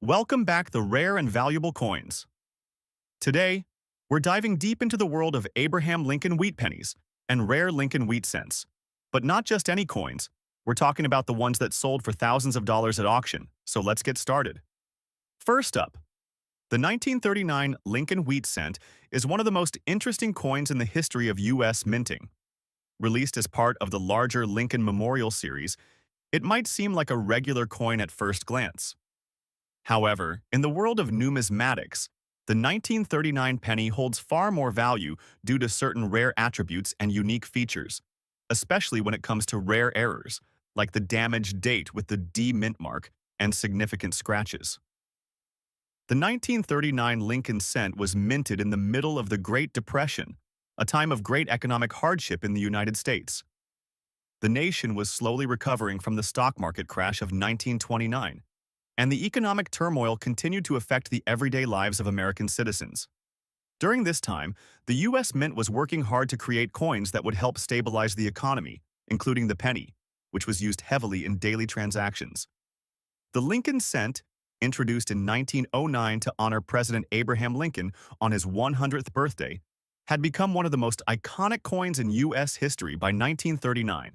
Welcome back the rare and valuable coins. Today, we're diving deep into the world of Abraham Lincoln wheat pennies and rare Lincoln wheat cents. But not just any coins. We're talking about the ones that sold for thousands of dollars at auction, so let's get started. First up, the 1939 Lincoln wheat cent is one of the most interesting coins in the history of U.S. minting. Released as part of the larger Lincoln Memorial series, it might seem like a regular coin at first glance. However, in the world of numismatics, the 1939 penny holds far more value due to certain rare attributes and unique features, especially when it comes to rare errors, like the damaged date with the D mint mark and significant scratches. The 1939 Lincoln cent was minted in the middle of the Great Depression, a time of great economic hardship in the United States. The nation was slowly recovering from the stock market crash of 1929, and the economic turmoil continued to affect the everyday lives of American citizens. During this time, the U.S. Mint was working hard to create coins that would help stabilize the economy, including the penny, which was used heavily in daily transactions. The Lincoln cent, introduced in 1909 to honor President Abraham Lincoln on his 100th birthday, had become one of the most iconic coins in U.S. history by 1939.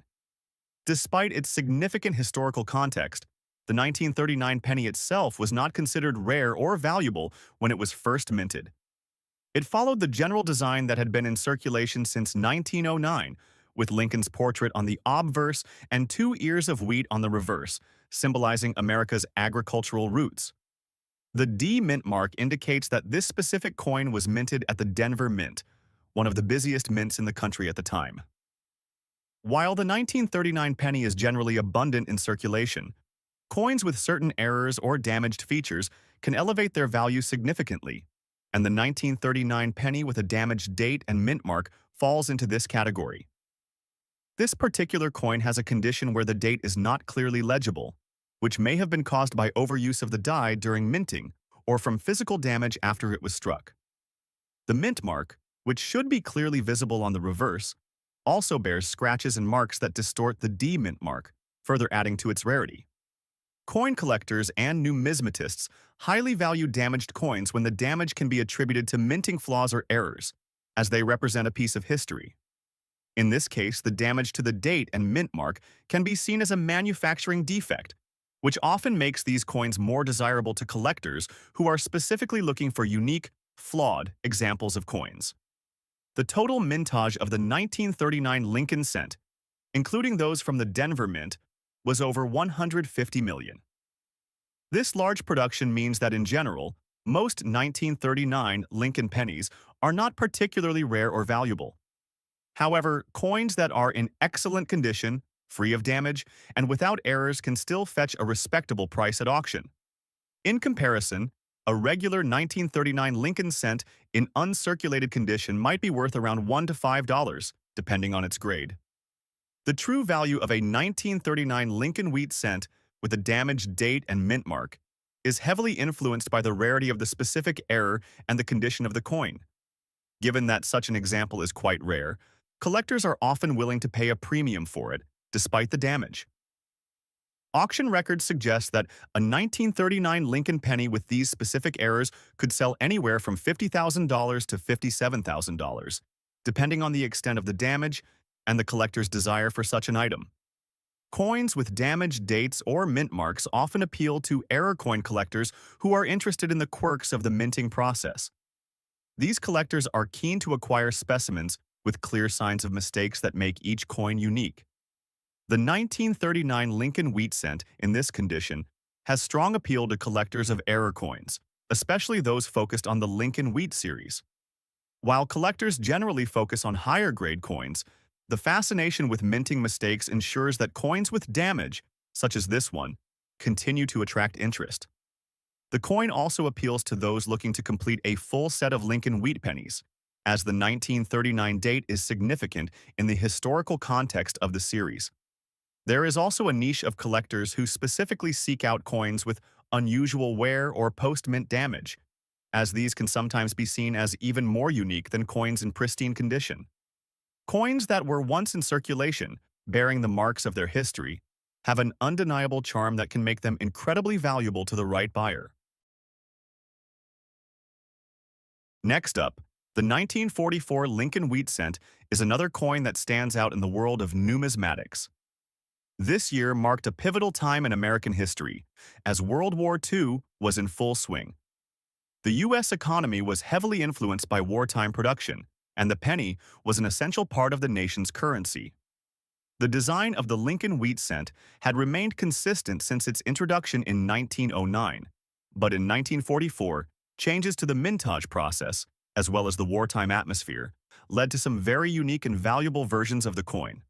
Despite its significant historical context, the 1939 penny itself was not considered rare or valuable when it was first minted. It followed the general design that had been in circulation since 1909, with Lincoln's portrait on the obverse and two ears of wheat on the reverse, symbolizing America's agricultural roots. The D mint mark indicates that this specific coin was minted at the Denver Mint, one of the busiest mints in the country at the time. While the 1939 penny is generally abundant in circulation, coins with certain errors or damaged features can elevate their value significantly, and the 1939 penny with a damaged date and mint mark falls into this category. This particular coin has a condition where the date is not clearly legible, which may have been caused by overuse of the die during minting or from physical damage after it was struck. The mint mark, which should be clearly visible on the reverse, also bears scratches and marks that distort the D mint mark, further adding to its rarity. Coin collectors and numismatists highly value damaged coins when the damage can be attributed to minting flaws or errors, as they represent a piece of history. In this case, the damage to the date and mint mark can be seen as a manufacturing defect, which often makes these coins more desirable to collectors who are specifically looking for unique, flawed examples of coins. The total mintage of the 1939 Lincoln cent, including those from the Denver Mint, was over 150 million. This large production means that in general, most 1939 Lincoln pennies are not particularly rare or valuable. However, coins that are in excellent condition, free of damage, and without errors can still fetch a respectable price at auction. In comparison, a regular 1939 Lincoln cent in uncirculated condition might be worth around $1 to $5, depending on its grade. The true value of a 1939 Lincoln wheat cent with a damaged date and mint mark is heavily influenced by the rarity of the specific error and the condition of the coin. Given that such an example is quite rare, collectors are often willing to pay a premium for it, despite the damage. Auction records suggest that a 1939 Lincoln penny with these specific errors could sell anywhere from $50,000 to $57,000, depending on the extent of the damage and the collector's desire for such an item. Coins with damaged dates or mint marks often appeal to error coin collectors who are interested in the quirks of the minting process. These collectors are keen to acquire specimens with clear signs of mistakes that make each coin unique. The 1939 Lincoln wheat cent in this condition has strong appeal to collectors of error coins, especially those focused on the Lincoln wheat series. While collectors generally focus on higher-grade coins, the fascination with minting mistakes ensures that coins with damage, such as this one, continue to attract interest. The coin also appeals to those looking to complete a full set of Lincoln wheat pennies, as the 1939 date is significant in the historical context of the series. There is also a niche of collectors who specifically seek out coins with unusual wear or post-mint damage, as these can sometimes be seen as even more unique than coins in pristine condition. Coins that were once in circulation, bearing the marks of their history, have an undeniable charm that can make them incredibly valuable to the right buyer. Next up, the 1944 Lincoln Wheat Cent is another coin that stands out in the world of numismatics. This year marked a pivotal time in American history, as World War II was in full swing. The U.S. economy was heavily influenced by wartime production, and the penny was an essential part of the nation's currency. The design of the Lincoln Wheat Cent had remained consistent since its introduction in 1909, but in 1944, changes to the mintage process, as well as the wartime atmosphere, led to some very unique and valuable versions of the coin.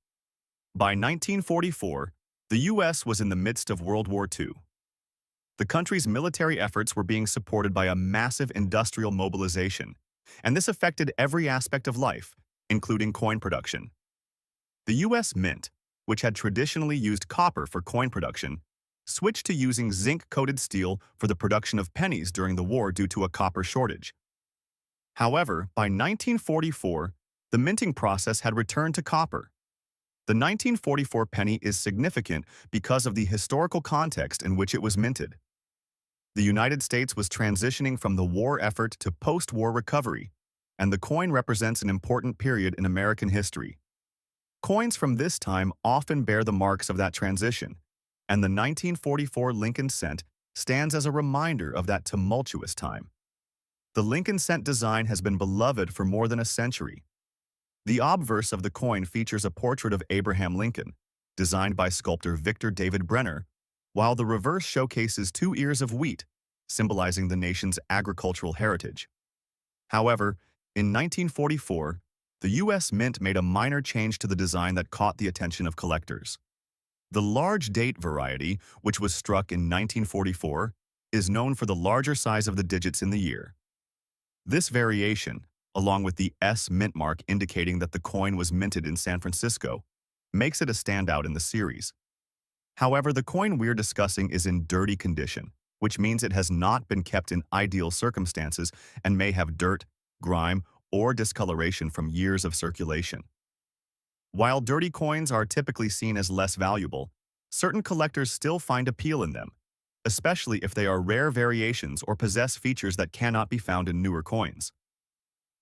By 1944, the U.S. was in the midst of World War II. The country's military efforts were being supported by a massive industrial mobilization, and this affected every aspect of life, including coin production. The U.S. Mint, which had traditionally used copper for coin production, switched to using zinc-coated steel for the production of pennies during the war due to a copper shortage. However, by 1944, the minting process had returned to copper. The 1944 penny is significant because of the historical context in which it was minted. The United States was transitioning from the war effort to post-war recovery, and the coin represents an important period in American history. Coins from this time often bear the marks of that transition, and the 1944 Lincoln Cent stands as a reminder of that tumultuous time. The Lincoln Cent design has been beloved for more than a century. The obverse of the coin features a portrait of Abraham Lincoln, designed by sculptor Victor David Brenner, while the reverse showcases 2 ears of wheat, symbolizing the nation's agricultural heritage. However, in 1944, the U.S. Mint made a minor change to the design that caught the attention of collectors. The large date variety, which was struck in 1944, is known for the larger size of the digits in the year. This variation, along with the S mint mark indicating that the coin was minted in San Francisco, makes it a standout in the series. However, the coin we're discussing is in dirty condition, which means it has not been kept in ideal circumstances and may have dirt, grime, or discoloration from years of circulation. While dirty coins are typically seen as less valuable, certain collectors still find appeal in them, especially if they are rare variations or possess features that cannot be found in newer coins.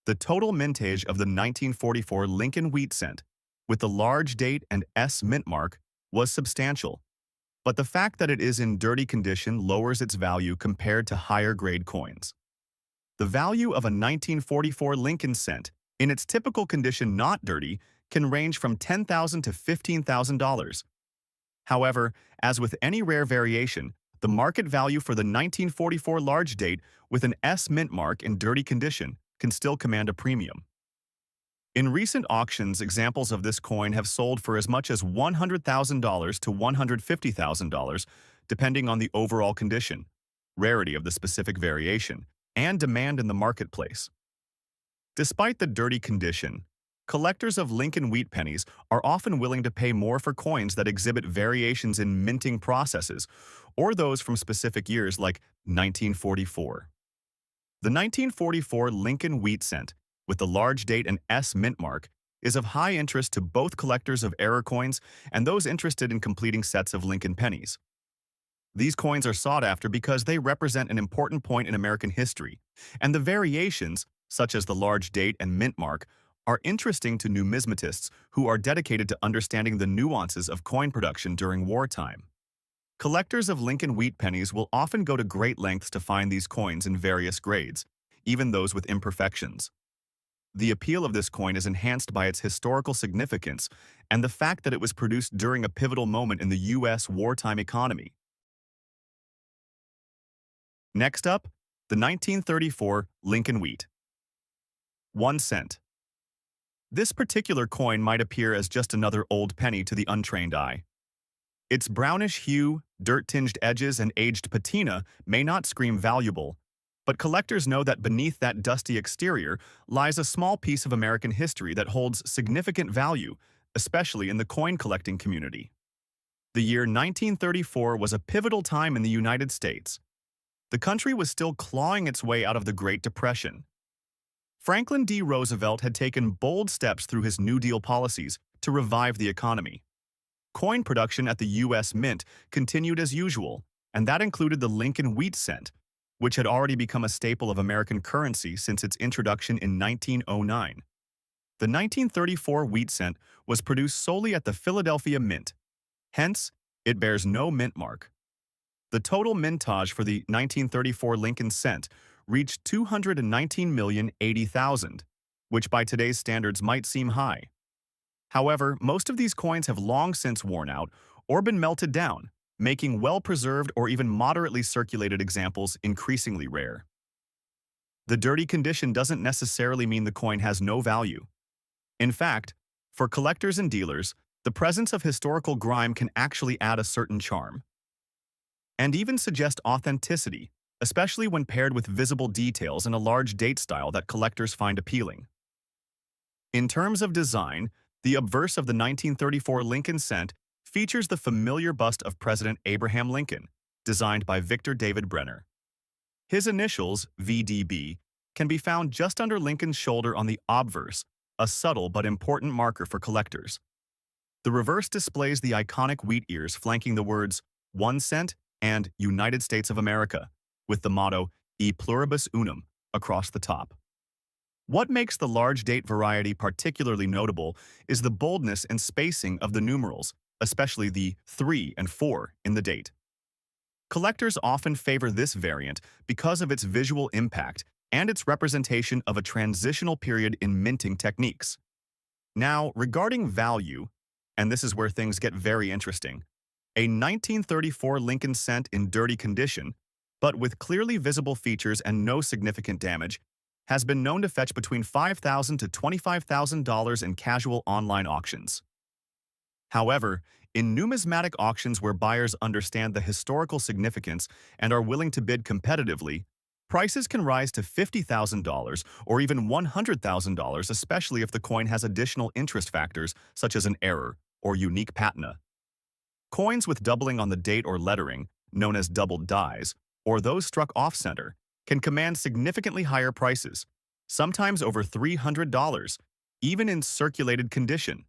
The total mintage of the 1944 Lincoln Wheat Cent, with the large date and S mint mark, was substantial, but the fact that it is in dirty condition lowers its value compared to higher-grade coins. The value of a 1944 Lincoln Cent, in its typical condition not dirty, can range from $10,000 to $15,000. However, as with any rare variation, the market value for the 1944 large date with an S mint mark in dirty condition can still command a premium. In recent auctions, examples of this coin have sold for as much as $100,000 to $150,000, depending on the overall condition, rarity of the specific variation, and demand in the marketplace. Despite the dirty condition, collectors of Lincoln Wheat Pennies are often willing to pay more for coins that exhibit variations in minting processes, or those from specific years like 1944. The 1944 Lincoln Wheat Cent, with the large date and S mint mark, is of high interest to both collectors of error coins and those interested in completing sets of Lincoln pennies. These coins are sought after because they represent an important point in American history, and the variations, such as the large date and mint mark, are interesting to numismatists who are dedicated to understanding the nuances of coin production during wartime. Collectors of Lincoln Wheat Pennies will often go to great lengths to find these coins in various grades, even those with imperfections. The appeal of this coin is enhanced by its historical significance and the fact that it was produced during a pivotal moment in the U.S. wartime economy. Next up, the 1934 Lincoln Wheat. 1 cent. This particular coin might appear as just another old penny to the untrained eye. Its brownish hue, dirt-tinged edges, and aged patina may not scream valuable, but collectors know that beneath that dusty exterior lies a small piece of American history that holds significant value, especially in the coin collecting community. The year 1934 was a pivotal time in the United States. The country was still clawing its way out of the Great Depression. Franklin D. Roosevelt had taken bold steps through his New Deal policies to revive the economy. Coin production at the U.S. Mint continued as usual, and that included the Lincoln Wheat Cent, which had already become a staple of American currency since its introduction in 1909. The 1934 wheat cent was produced solely at the Philadelphia Mint. Hence, it bears no mint mark. The total mintage for the 1934 Lincoln cent reached 219,080,000, which by today's standards might seem high. However, most of these coins have long since worn out or been melted down, making well-preserved or even moderately circulated examples increasingly rare. The dirty condition doesn't necessarily mean the coin has no value. In fact, for collectors and dealers, the presence of historical grime can actually add a certain charm, and even suggest authenticity, especially when paired with visible details and a large date style that collectors find appealing. In terms of design, the obverse of the 1934 Lincoln cent features the familiar bust of President Abraham Lincoln, designed by Victor David Brenner. His initials, VDB, can be found just under Lincoln's shoulder on the obverse, a subtle but important marker for collectors. The reverse displays the iconic wheat ears flanking the words 1 cent and United States of America, with the motto E pluribus unum across the top. What makes the large date variety particularly notable is the boldness and spacing of the numerals, especially the 3 and 4 in the date. Collectors often favor this variant because of its visual impact and its representation of a transitional period in minting techniques. Now, regarding value, and this is where things get very interesting, a 1934 Lincoln cent in dirty condition, but with clearly visible features and no significant damage, has been known to fetch between $5,000 to $25,000 in casual online auctions. However, in numismatic auctions where buyers understand the historical significance and are willing to bid competitively, prices can rise to $50,000 or even $100,000, especially if the coin has additional interest factors such as an error or unique patina. Coins with doubling on the date or lettering, known as doubled dies, or those struck off-center, can command significantly higher prices, sometimes over $300, even in circulated condition.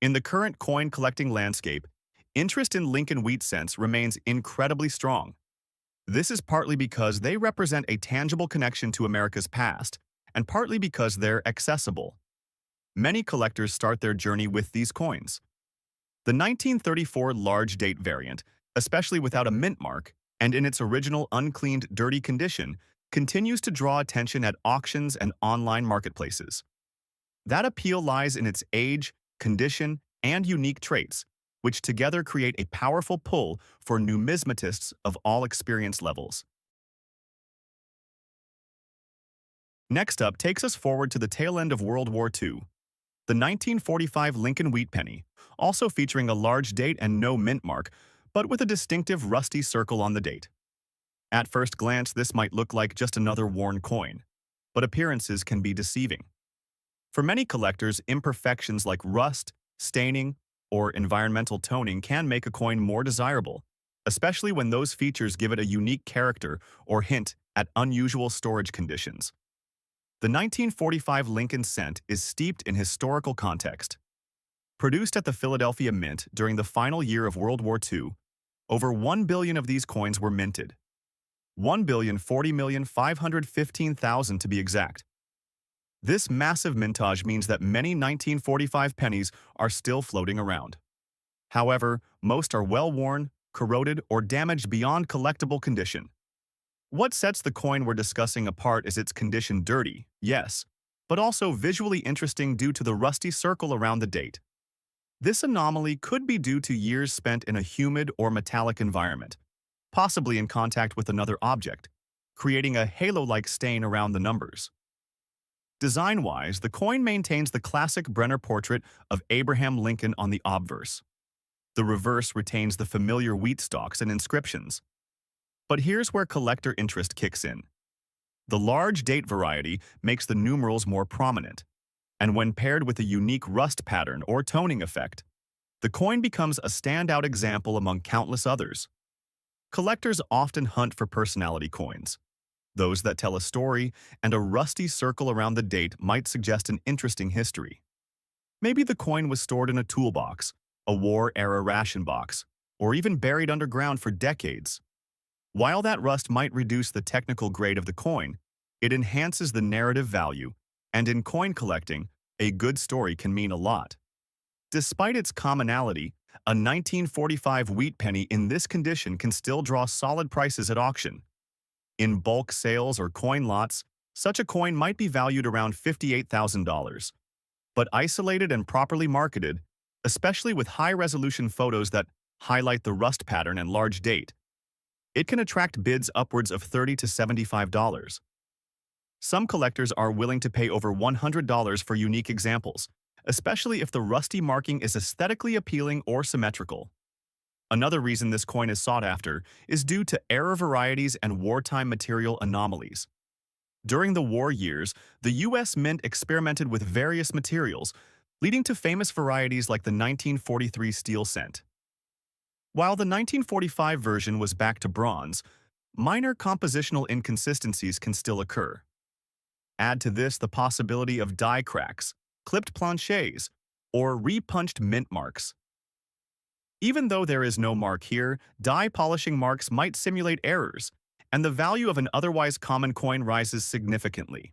In the current coin collecting landscape, interest in Lincoln wheat cents remains incredibly strong. This is partly because they represent a tangible connection to America's past, and partly because they're accessible. Many collectors start their journey with these coins. The 1934 large date variant, especially without a mint mark, and in its original uncleaned, dirty condition, continues to draw attention at auctions and online marketplaces. That appeal lies in its age, condition, and unique traits, which together create a powerful pull for numismatists of all experience levels. Next up takes us forward to the tail end of World War II. The 1945 Lincoln wheat penny, also featuring a large date and no mint mark, but with a distinctive rusty circle on the date. At first glance, this might look like just another worn coin, but appearances can be deceiving. For many collectors, imperfections like rust, staining, or environmental toning can make a coin more desirable, especially when those features give it a unique character or hint at unusual storage conditions. The 1945 Lincoln cent is steeped in historical context. Produced at the Philadelphia Mint during the final year of World War II, over 1 billion of these coins were minted. 1,040,515,000 to be exact. This massive mintage means that many 1945 pennies are still floating around. However, most are well-worn, corroded, or damaged beyond collectible condition. What sets the coin we're discussing apart is its condition dirty, yes, but also visually interesting due to the rusty circle around the date. This anomaly could be due to years spent in a humid or metallic environment, possibly in contact with another object, creating a halo-like stain around the numbers. Design-wise, the coin maintains the classic Brenner portrait of Abraham Lincoln on the obverse. The reverse retains the familiar wheat stalks and inscriptions. But here's where collector interest kicks in. The large date variety makes the numerals more prominent, and when paired with a unique rust pattern or toning effect, the coin becomes a standout example among countless others. Collectors often hunt for personality coins, those that tell a story, and a rusty circle around the date might suggest an interesting history. Maybe the coin was stored in a toolbox, a war-era ration box, or even buried underground for decades. While that rust might reduce the technical grade of the coin, it enhances the narrative value, and in coin collecting, a good story can mean a lot. Despite its commonality, a 1945 wheat penny in this condition can still draw solid prices at auction. In bulk sales or coin lots, such a coin might be valued around $58,000. But isolated and properly marketed, especially with high-resolution photos that highlight the rust pattern and large date, it can attract bids upwards of $30 to $75. Some collectors are willing to pay over $100 for unique examples, especially if the rusty marking is aesthetically appealing or symmetrical. Another reason this coin is sought after is due to error varieties and wartime material anomalies. During the war years, the U.S. Mint experimented with various materials, leading to famous varieties like the 1943 steel cent. While the 1945 version was back to bronze, minor compositional inconsistencies can still occur. Add to this the possibility of die cracks, clipped planchets, or repunched mint marks. Even though there is no mark here, die polishing marks might simulate errors, and the value of an otherwise common coin rises significantly.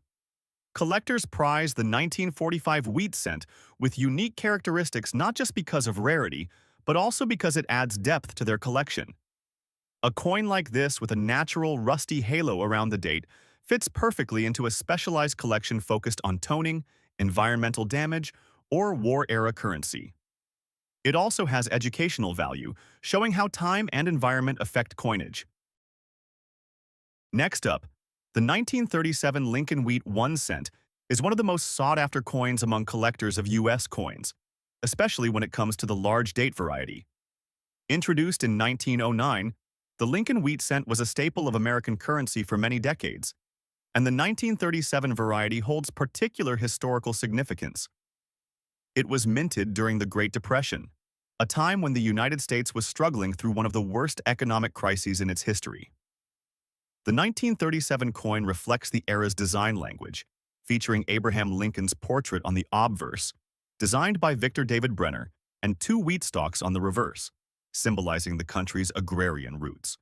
Collectors prize the 1945 wheat cent with unique characteristics not just because of rarity, but also because it adds depth to their collection. A coin like this with a natural rusty halo around the date fits perfectly into a specialized collection focused on toning, environmental damage, or war-era currency. It also has educational value, showing how time and environment affect coinage. Next up, the 1937 Lincoln Wheat 1 cent is one of the most sought-after coins among collectors of U.S. coins, especially when it comes to the large date variety. Introduced in 1909, the Lincoln Wheat cent was a staple of American currency for many decades, and the 1937 variety holds particular historical significance. It was minted during the Great Depression, a time when the United States was struggling through one of the worst economic crises in its history. The 1937 coin reflects the era's design language, featuring Abraham Lincoln's portrait on the obverse, designed by Victor David Brenner, and two wheat stalks on the reverse, symbolizing the country's agrarian roots.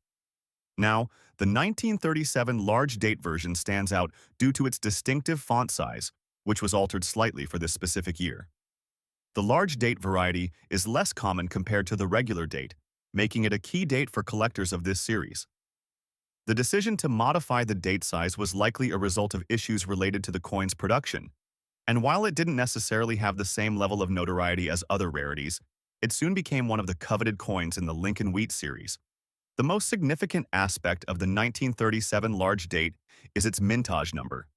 Now, the 1937 large date version stands out due to its distinctive font size, which was altered slightly for this specific year. The large date variety is less common compared to the regular date, making it a key date for collectors of this series. The decision to modify the date size was likely a result of issues related to the coin's production, and while it didn't necessarily have the same level of notoriety as other rarities, it soon became one of the coveted coins in the Lincoln Wheat series. The most significant aspect of the 1937 large date is its mintage number.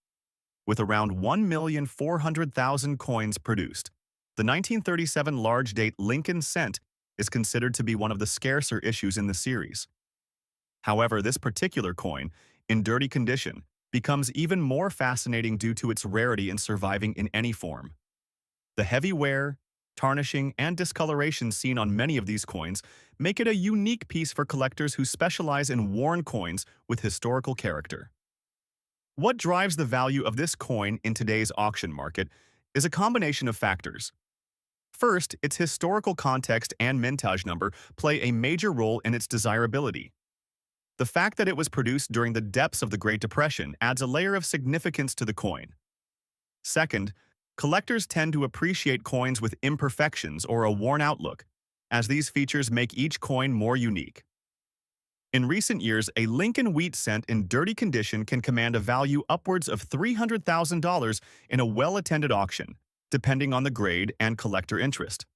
With around 1,400,000 coins produced, the 1937 large date Lincoln cent is considered to be one of the scarcer issues in the series. However, this particular coin, in dirty condition, becomes even more fascinating due to its rarity in surviving in any form. The heavy wear, tarnishing, and discoloration seen on many of these coins make it a unique piece for collectors who specialize in worn coins with historical character. What drives the value of this coin in today's auction market is a combination of factors. First, its historical context and mintage number play a major role in its desirability. The fact that it was produced during the depths of the Great Depression adds a layer of significance to the coin. Second, collectors tend to appreciate coins with imperfections or a worn-out look, as these features make each coin more unique. In recent years, a Lincoln Wheat cent in dirty condition can command a value upwards of $300,000 in a well-attended auction, depending on the grade and collector interest.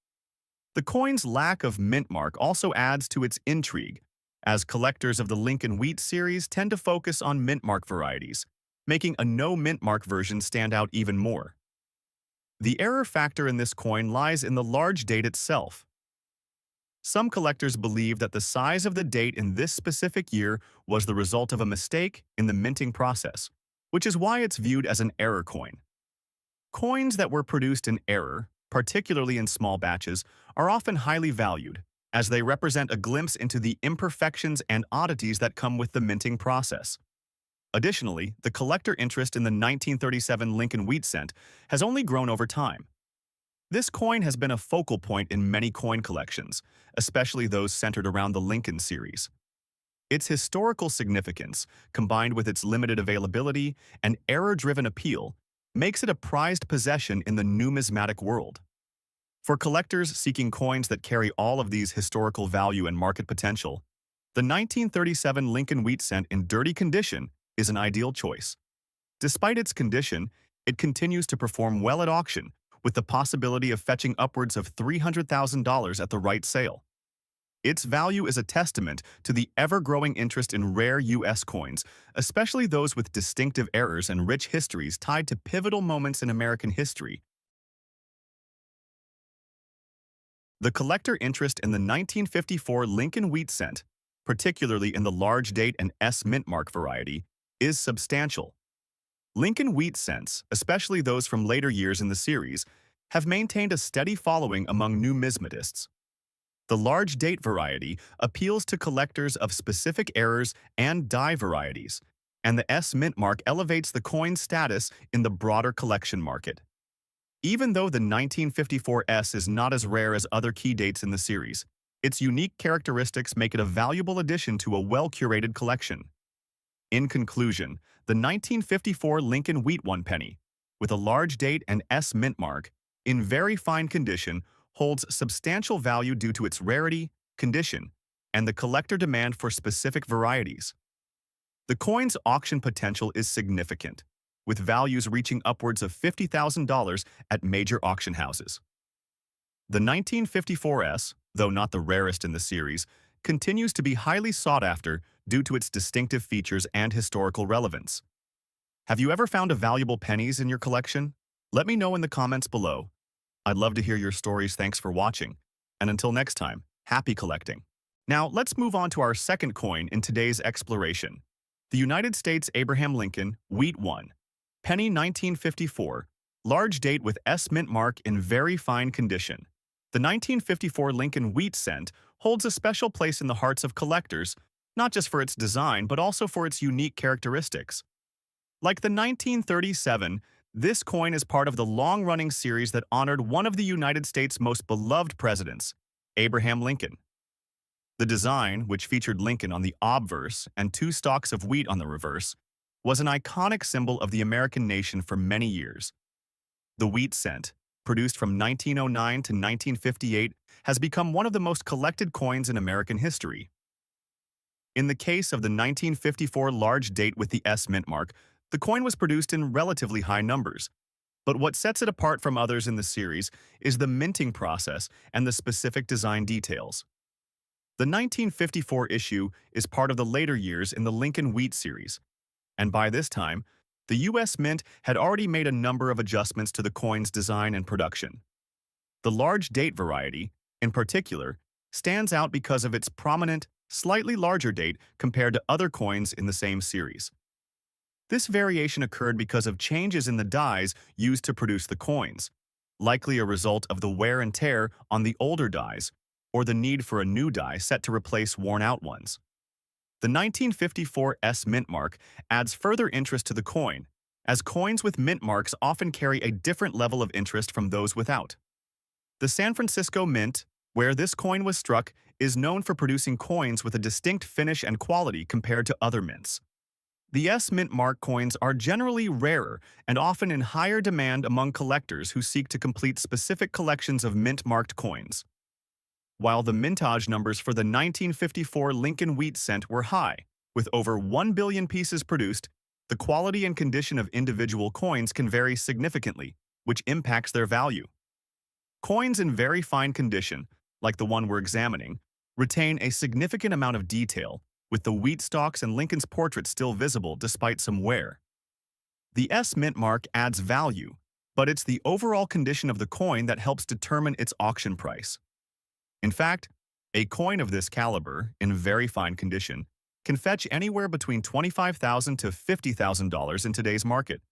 The coin's lack of mint mark also adds to its intrigue, as collectors of the Lincoln Wheat series tend to focus on mint mark varieties, making a no mint mark version stand out even more. The error factor in this coin lies in the large date itself. Some collectors believe that the size of the date in this specific year was the result of a mistake in the minting process, which is why it's viewed as an error coin. Coins that were produced in error, particularly in small batches, are often highly valued, as they represent a glimpse into the imperfections and oddities that come with the minting process. Additionally, the collector interest in the 1937 Lincoln Wheat cent has only grown over time. This coin has been a focal point in many coin collections, especially those centered around the Lincoln series. Its historical significance, combined with its limited availability and error-driven appeal, makes it a prized possession in the numismatic world. For collectors seeking coins that carry all of these historical value and market potential, the 1937 Lincoln Wheat Cent in dirty condition is an ideal choice. Despite its condition, it continues to perform well at auction, with the possibility of fetching upwards of $300,000 at the right sale. Its value is a testament to the ever-growing interest in rare U.S. coins, especially those with distinctive errors and rich histories tied to pivotal moments in American history. The collector interest in the 1954 Lincoln Wheat Cent, particularly in the large date and S mint mark variety, is substantial. Lincoln Wheat Cents, especially those from later years in the series, have maintained a steady following among numismatists. The large date variety appeals to collectors of specific errors and die varieties, and the S mint mark elevates the coin's status in the broader collection market. Even though the 1954 S is not as rare as other key dates in the series, its unique characteristics make it a valuable addition to a well-curated collection. In conclusion, the 1954 Lincoln Wheat Penny, with a large date and S mint mark, in very fine condition, holds substantial value due to its rarity, condition, and the collector demand for specific varieties. The coin's auction potential is significant, with values reaching upwards of $50,000 at major auction houses. The 1954S, though not the rarest in the series, continues to be highly sought after due to its distinctive features and historical relevance. Have you ever found a valuable pennies in your collection? Let me know in the comments below. I'd love to hear your stories. Thanks for watching. And until next time, happy collecting. Now, let's move on to our second coin in today's exploration. The United States Abraham Lincoln Wheat Penny 1954, large date with S mint mark in very fine condition. The 1954 Lincoln Wheat Cent holds a special place in the hearts of collectors, not just for its design, but also for its unique characteristics. Like the 1937, this coin is part of the long-running series that honored one of the United States' most beloved presidents, Abraham Lincoln. The design, which featured Lincoln on the obverse and two stalks of wheat on the reverse, was an iconic symbol of the American nation for many years. The Wheat Cent, produced from 1909 to 1958, has become one of the most collected coins in American history. In the case of the 1954 large date with the S mint mark, the coin was produced in relatively high numbers. But what sets it apart from others in the series is the minting process and the specific design details. The 1954 issue is part of the later years in the Lincoln Wheat series, and by this time, the U.S. Mint had already made a number of adjustments to the coin's design and production. The large date variety, in particular, stands out because of its prominent, slightly larger date compared to other coins in the same series. This variation occurred because of changes in the dies used to produce the coins, likely a result of the wear and tear on the older dies or the need for a new die set to replace worn-out ones. The 1954 S mint mark adds further interest to the coin, as coins with mint marks often carry a different level of interest from those without. The San Francisco Mint, where this coin was struck, is known for producing coins with a distinct finish and quality compared to other mints. The S mint mark coins are generally rarer and often in higher demand among collectors who seek to complete specific collections of mint-marked coins. While the mintage numbers for the 1954 Lincoln Wheat Cent were high, with over 1 billion pieces produced, the quality and condition of individual coins can vary significantly, which impacts their value. Coins in very fine condition, like the one we're examining, retain a significant amount of detail, with the wheat stalks and Lincoln's portrait still visible despite some wear. The S mint mark adds value, but it's the overall condition of the coin that helps determine its auction price. In fact, a coin of this caliber, in very fine condition, can fetch anywhere between $25,000 to $50,000 in today's market.